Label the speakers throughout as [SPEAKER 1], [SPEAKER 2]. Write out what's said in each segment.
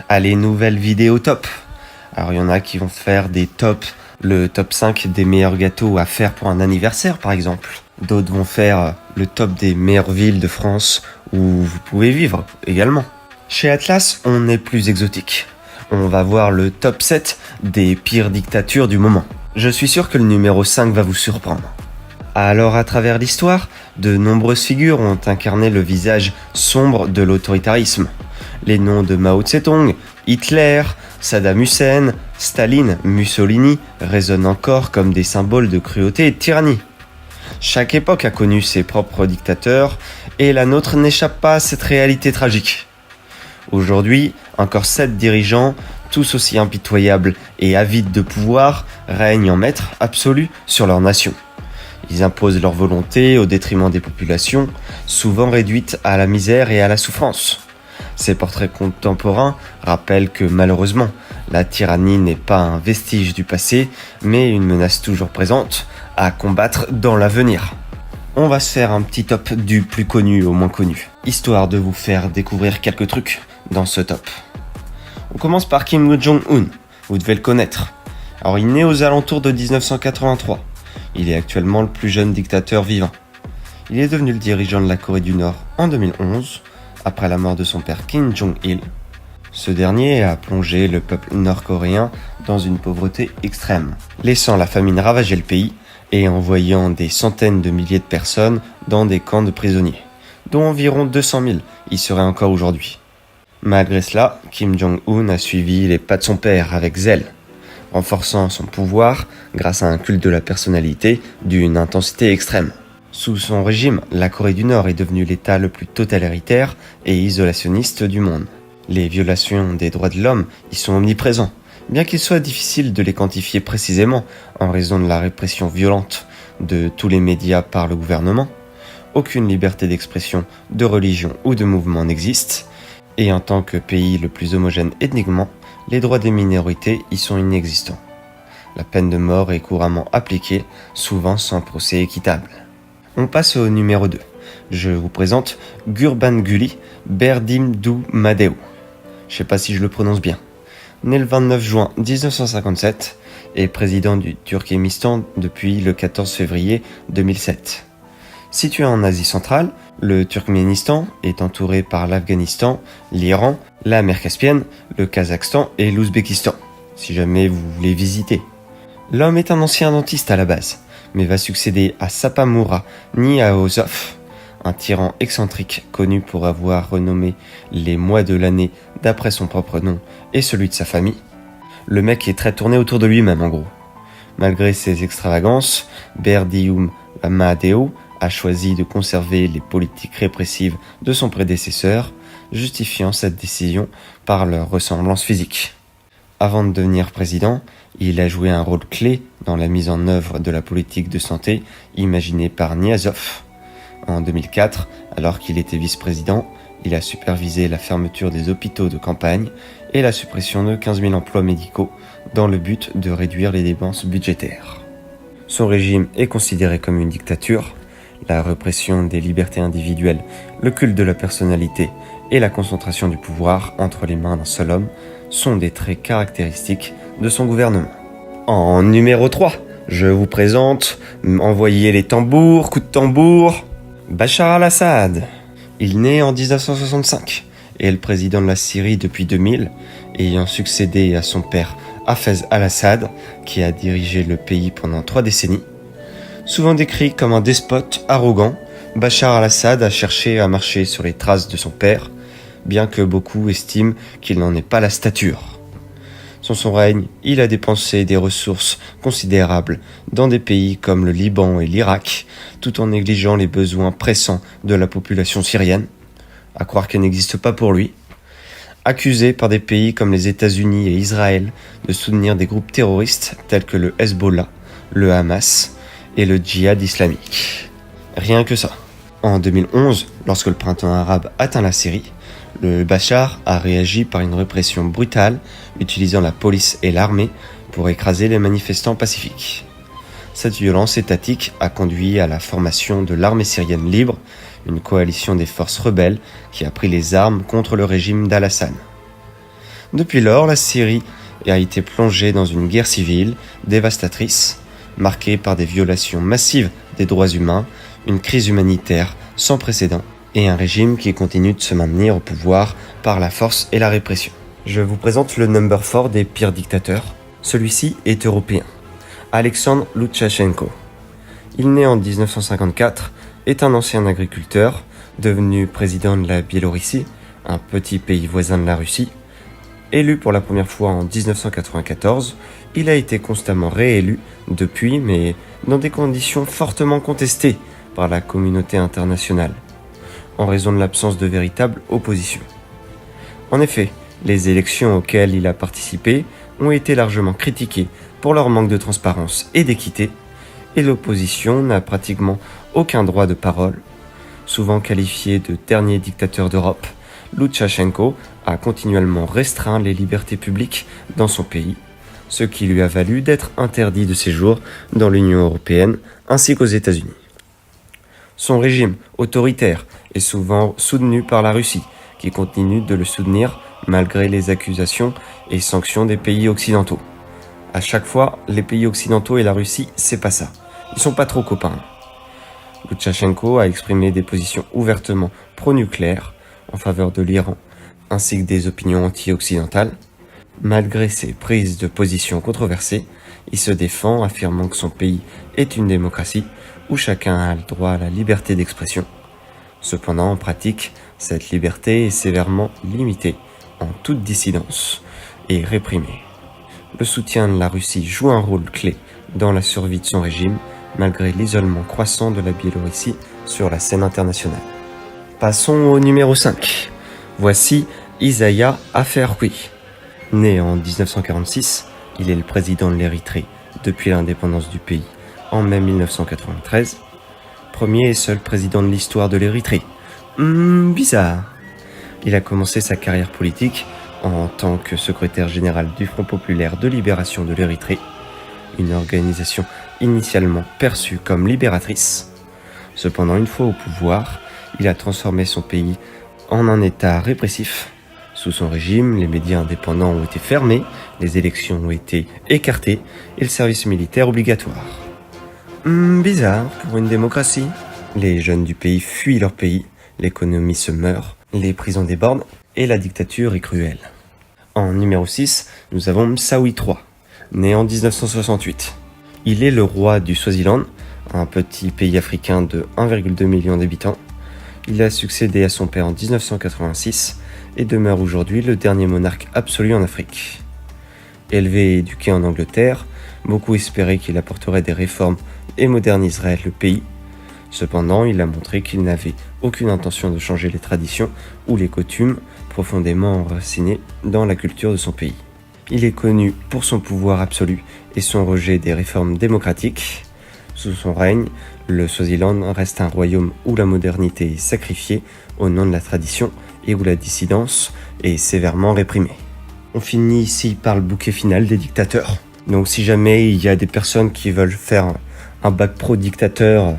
[SPEAKER 1] à les nouvelles vidéos top. Alors il y en a qui vont faire des tops, le top 5 des meilleurs gâteaux à faire pour un anniversaire par exemple. D'autres vont faire le top des meilleures villes de France où vous pouvez vivre également. Chez Atlas, on est plus exotique. On va voir le top 7 des pires dictatures du moment. Je suis sûr que le numéro 5 va vous surprendre. Alors à travers l'histoire, de nombreuses figures ont incarné le visage sombre de l'autoritarisme. Les noms de Mao Tse-tung, Hitler, Saddam Hussein, Staline, Mussolini résonnent encore comme des symboles de cruauté et de tyrannie. Chaque époque a connu ses propres dictateurs et la nôtre n'échappe pas à cette réalité tragique. Aujourd'hui, encore 7 dirigeants, tous aussi impitoyables et avides de pouvoir, règnent en maître absolu sur leur nation. Ils imposent leur volonté au détriment des populations, souvent réduites à la misère et à la souffrance. Ces portraits contemporains rappellent que malheureusement, la tyrannie n'est pas un vestige du passé, mais une menace toujours présente à combattre dans l'avenir. On va se faire un petit top du plus connu au moins connu, histoire de vous faire découvrir quelques trucs dans ce top. On commence par Kim Jong-un, vous devez le connaître. Alors il naît aux alentours de 1983. Il est actuellement le plus jeune dictateur vivant. Il est devenu le dirigeant de la Corée du Nord en 2011, après la mort de son père Kim Jong-il. Ce dernier a plongé le peuple nord-coréen dans une pauvreté extrême, laissant la famine ravager le pays et envoyant des centaines de milliers de personnes dans des camps de prisonniers, dont environ 200 000 y seraient encore aujourd'hui. Malgré cela, Kim Jong-un a suivi les pas de son père avec zèle, renforçant son pouvoir grâce à un culte de la personnalité d'une intensité extrême. Sous son régime, la Corée du Nord est devenue l'État le plus totalitaire et isolationniste du monde. Les violations des droits de l'homme y sont omniprésents, bien qu'il soit difficile de les quantifier précisément en raison de la répression violente de tous les médias par le gouvernement. Aucune liberté d'expression, de religion ou de mouvement n'existe, et en tant que pays le plus homogène ethniquement, les droits des minorités y sont inexistants. La peine de mort est couramment appliquée, souvent sans procès équitable. On passe au numéro 2. Je vous présente Gurbanguly Berdimuhamedow. Je sais pas si je le prononce bien. Né le 29 juin 1957 et président du Turkménistan depuis le 14 février 2007. Situé en Asie centrale, le Turkménistan est entouré par l'Afghanistan, l'Iran, la mer Caspienne, le Kazakhstan et l'Ouzbékistan, si jamais vous voulez visiter. L'homme est un ancien dentiste à la base, mais va succéder à Saparmurat Niyazov, un tyran excentrique connu pour avoir renommé les mois de l'année d'après son propre nom et celui de sa famille. Le mec est très tourné autour de lui-même en gros. Malgré ses extravagances, Berdimuhamedow a choisi de conserver les politiques répressives de son prédécesseur, justifiant cette décision par leur ressemblance physique. Avant de devenir président, il a joué un rôle clé dans la mise en œuvre de la politique de santé imaginée par Niyazov. En 2004, alors qu'il était vice-président, il a supervisé la fermeture des hôpitaux de campagne et la suppression de 15 000 emplois médicaux dans le but de réduire les dépenses budgétaires. Son régime est considéré comme une dictature. La répression des libertés individuelles, le culte de la personnalité et la concentration du pouvoir entre les mains d'un seul homme sont des traits caractéristiques de son gouvernement. En numéro 3, je vous présente envoyer les tambours, coup de tambour, Bachar al-Assad. Il naît en 1965 et est le président de la Syrie depuis 2000, ayant succédé à son père Hafez al-Assad, qui a dirigé le pays pendant 3 décennies. Souvent décrit comme un despote arrogant, Bachar al-Assad a cherché à marcher sur les traces de son père, bien que beaucoup estiment qu'il n'en ait pas la stature. Sous son règne, il a dépensé des ressources considérables dans des pays comme le Liban et l'Irak, tout en négligeant les besoins pressants de la population syrienne, à croire qu'elle n'existe pas pour lui. Accusé par des pays comme les États-Unis et Israël de soutenir des groupes terroristes tels que le Hezbollah, le Hamas et le djihad islamique. Rien que ça. En 2011, lorsque le printemps arabe atteint la Syrie, le Bachar a réagi par une répression brutale, utilisant la police et l'armée pour écraser les manifestants pacifiques. Cette violence étatique a conduit à la formation de l'armée syrienne libre, une coalition des forces rebelles qui a pris les armes contre le régime d'Al-Assad. Depuis lors, la Syrie a été plongée dans une guerre civile dévastatrice, marquée par des violations massives des droits humains, une crise humanitaire sans précédent et un régime qui continue de se maintenir au pouvoir par la force et la répression. Je vous présente le number 4 des pires dictateurs. Celui-ci est européen. Alexandre Loukachenko. Il naît en 1954, est un ancien agriculteur, devenu président de la Biélorussie, un petit pays voisin de la Russie. Élu pour la première fois en 1994, il a été constamment réélu depuis, mais dans des conditions fortement contestées par la communauté internationale, en raison de l'absence de véritable opposition. En effet, les élections auxquelles il a participé ont été largement critiquées pour leur manque de transparence et d'équité, et l'opposition n'a pratiquement aucun droit de parole. Souvent qualifié de dernier dictateur d'Europe, Loukachenko a continuellement restreint les libertés publiques dans son pays, ce qui lui a valu d'être interdit de séjour dans l'Union européenne ainsi qu'aux États-Unis. Son régime autoritaire est souvent soutenu par la Russie, qui continue de le soutenir malgré les accusations et sanctions des pays occidentaux. À chaque fois, les pays occidentaux et la Russie, c'est pas ça. Ils sont pas trop copains. Loukachenko a exprimé des positions ouvertement pro-nucléaires en faveur de l'Iran, ainsi que des opinions anti-occidentales. Malgré ses prises de position controversées, il se défend affirmant que son pays est une démocratie où chacun a le droit à la liberté d'expression. Cependant, en pratique, cette liberté est sévèrement limitée en toute dissidence et réprimée. Le soutien de la Russie joue un rôle clé dans la survie de son régime, malgré l'isolement croissant de la Biélorussie sur la scène internationale. Passons au numéro 5. Voici Isaias Afwerki. Né en 1946, il est le président de l'Érythrée depuis l'indépendance du pays en mai 1993. Premier et seul président de l'histoire de l'Érythrée. Bizarre. Il a commencé sa carrière politique en tant que secrétaire général du Front populaire de libération de l'Érythrée, une organisation initialement perçue comme libératrice. Cependant, une fois au pouvoir, il a transformé son pays en un État répressif. Sous son régime, les médias indépendants ont été fermés, les élections ont été écartées et le service militaire obligatoire. Bizarre pour une démocratie. Les jeunes du pays fuient leur pays, l'économie se meurt, les prisons débordent et la dictature est cruelle. En numéro 6, nous avons Msawi III, né en 1968. Il est le roi du Swaziland, un petit pays africain de 1,2 million d'habitants. Il a succédé à son père en 1986 et demeure aujourd'hui le dernier monarque absolu en Afrique. Élevé et éduqué en Angleterre, beaucoup espéraient qu'il apporterait des réformes et moderniserait le pays. Cependant, il a montré qu'il n'avait aucune intention de changer les traditions ou les coutumes profondément enracinées dans la culture de son pays. Il est connu pour son pouvoir absolu et son rejet des réformes démocratiques. Sous son règne, le Swaziland reste un royaume où la modernité est sacrifiée au nom de la tradition et où la dissidence est sévèrement réprimée. On finit ici par le bouquet final des dictateurs. Donc si jamais il y a des personnes qui veulent faire un bac pro dictateur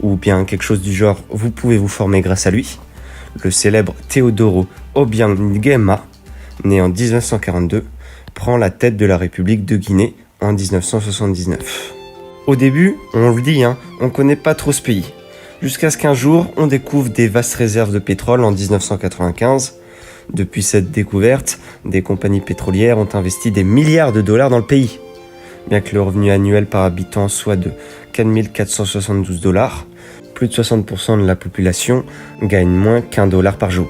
[SPEAKER 1] ou bien quelque chose du genre, vous pouvez vous former grâce à lui. Le célèbre Teodoro Obiang Nguema, né en 1942, prend la tête de la République de Guinée en 1979. Au début, on le dit, on connaît pas trop ce pays. Jusqu'à ce qu'un jour, on découvre des vastes réserves de pétrole en 1995. Depuis cette découverte, des compagnies pétrolières ont investi des milliards de dollars dans le pays. Bien que le revenu annuel par habitant soit de 4 472 $, plus de 60% de la population gagne moins qu'$1 par jour.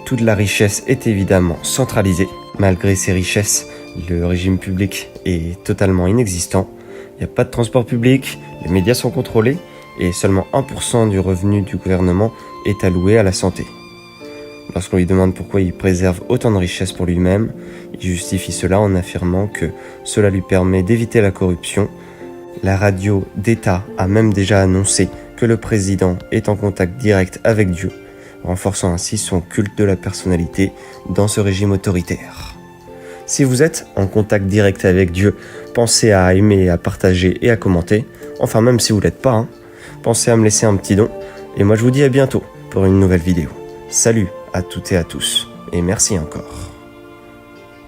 [SPEAKER 1] Toute la richesse est évidemment centralisée. Malgré ces richesses, le régime public est totalement inexistant. Il n'y a pas de transport public, les médias sont contrôlés et seulement 1% du revenu du gouvernement est alloué à la santé. Lorsqu'on lui demande pourquoi il préserve autant de richesses pour lui-même, il justifie cela en affirmant que cela lui permet d'éviter la corruption. La radio d'État a même déjà annoncé que le président est en contact direct avec Dieu, renforçant ainsi son culte de la personnalité dans ce régime autoritaire. Si vous êtes en contact direct avec Dieu, pensez à aimer, à partager et à commenter. Enfin, même si vous ne l'êtes pas, pensez à me laisser un petit don. Et moi, je vous dis à bientôt pour une nouvelle vidéo. Salut à toutes et à tous, et merci encore.